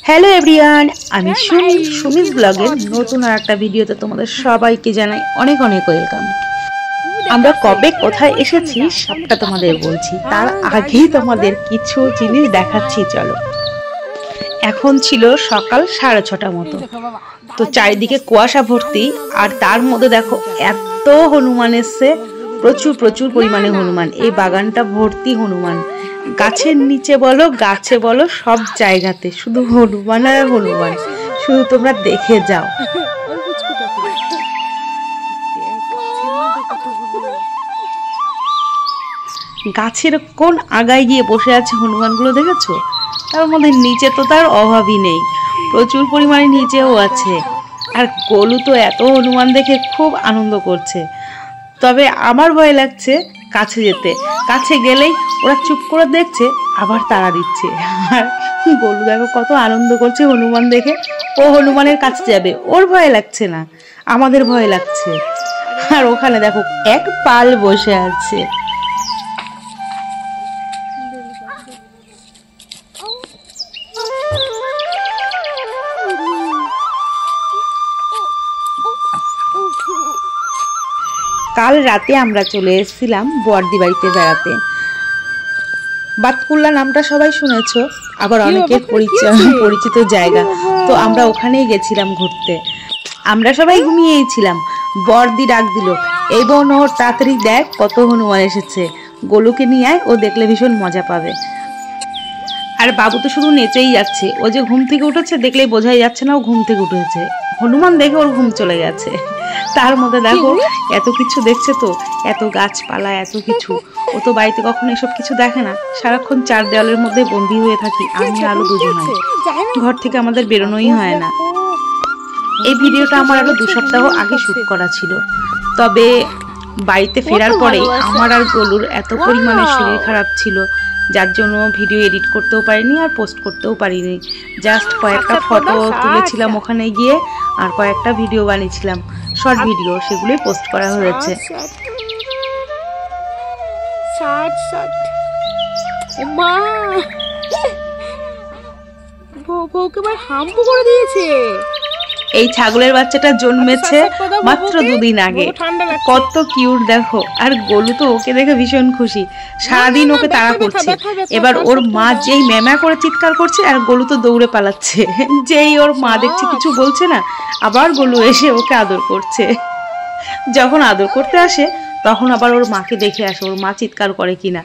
Hello everyone, আমি সুমিস ব্লগের নতুন আর একটা ভিডিওতে তোমাদের সবাইকে জানাই অনেক অনেক ওয়েলকাম। আমরা কবে কোথায় এসেছি সবটা তোমাদের বলছি, তার আগেই তোমাদের কিছু জিনিস দেখাচ্ছি। চলো, এখন ছিল সকাল 6:30 মতো, তো চারিদিকে কুয়াশা ভর্তি, আর তার মধ্যে দেখো এত হনুমান এসছে, প্রচুর প্রচুর পরিমাণে হনুমান। এই বাগানটা ভর্তি হনুমান, গাছের নিচে বলো গাছে বলো সব জায়গাতে শুধু হনুমান আর হনুমান। শুধু তোমরা দেখে যাও। গাছের কোন আগায় গিয়ে বসে আছে হনুমানগুলো দেখেছো? তার মধ্যে নিচে তো তার অভাবই নেই, প্রচুর পরিমাণে নিচেও আছে। আর গোলু তো এত হনুমান দেখে খুব আনন্দ করছে। তবে আমার ভয় লাগছে কাছে যেতে, কাছে গেলেই ওরা চুপ করে দেখছে আবার তাড়া দিচ্ছে। আর গোলু দেখো কত আনন্দ করছে হনুমান দেখে। ও হনুমানের কাছে যাবে, ওর ভয় লাগছে না, আমাদের ভয় লাগছে। আর ওখানে দেখো এক পাল বসে আছে। কাল রাতে আমরা চলে এসেছিলাম বর্দি বাড়িতে বেড়াতে। বাতকুল্লা নামটা সবাই শুনেছো, আবার অনেকের পরিচিত জায়গা। তো আমরা ওখানেই গেছিলাম ঘুরতে। আমরা সবাই ঘুমিয়েই ছিলাম। বর্দি ডাক দিল, এই বোন ওর তাড়াতাড়ি দেখ কত হনুমান এসেছে, গোলুকে নিয়ে আয়, ও দেখলে ভীষণ মজা পাবে। আর বাবু তো শুধু নেচেই যাচ্ছে। ও যে ঘুম থেকে উঠেছে দেখলেই বোঝাই যাচ্ছে না ও ঘুম থেকে উঠেছে। হনুমান দেখে ওর ঘুম চলে গেছে। তার মধ্যে দেখো এত কিছু দেখছে, তো এত গাছপালা এত কিছু। ও তো বাড়িতে কখনো এসব কিছু দেখে না, সারাক্ষণ চার দেওয়ালের মধ্যে বন্দি হয়ে থাকি আমি আরো দুজনে। ঘর থেকে আমাদের বেরোনোই হয় না। এই ভিডিওটা আমার আরো 2 সপ্তাহ আগে শুট করা ছিল, তবে বাড়িতে ফেরার পরে আমার আর গোলুর এত পরিমাণে শরীর খারাপ ছিল, যার জন্য ভিডিও এডিট করতেও পারিনি আর পোস্ট করতেও পারিনি। জাস্ট কয়েকটা ফটো তুলেছিলাম ওখানে গিয়ে, আর কয়েকটা ভিডিও বানিয়েছিলাম, শর্ট ভিডিও, সেগুলোই পোস্ট করা হয়েছে। এই ছাগলের বাচ্চাটা জন্মেছে মাত্র 2 দিন আগে, কত কিউট দেখো। আর গোলু তো ওকে দেখে ভীষণ খুশি, সারাদিন ওকে তাড়া করছে। এবার ওর মা যেই ম্যামা করে চিৎকার করছে আর গোলু তো দৌড়ে পালাচ্ছে। যেই ওর মা দেখছে কিছু বলছে না, আবার গোলু এসে ওকে আদর করছে। যখন আদর করতে আসে তখন আবার ওর মাকে দেখে আসে ওর মা চিৎকার করে কিনা।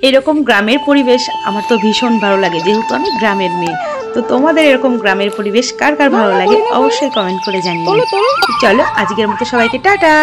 এরকম গ্রামের পরিবেশ আমার তো ভীষণ ভালো লাগে, যেহেতু আমি গ্রামের মেয়ে। তো তোমাদের এরকম গ্রামের পরিবেশ কার কার ভালো লাগে অবশ্যই কমেন্ট করে জানিও। চলো আজকের মতো সবাইকে টাটা।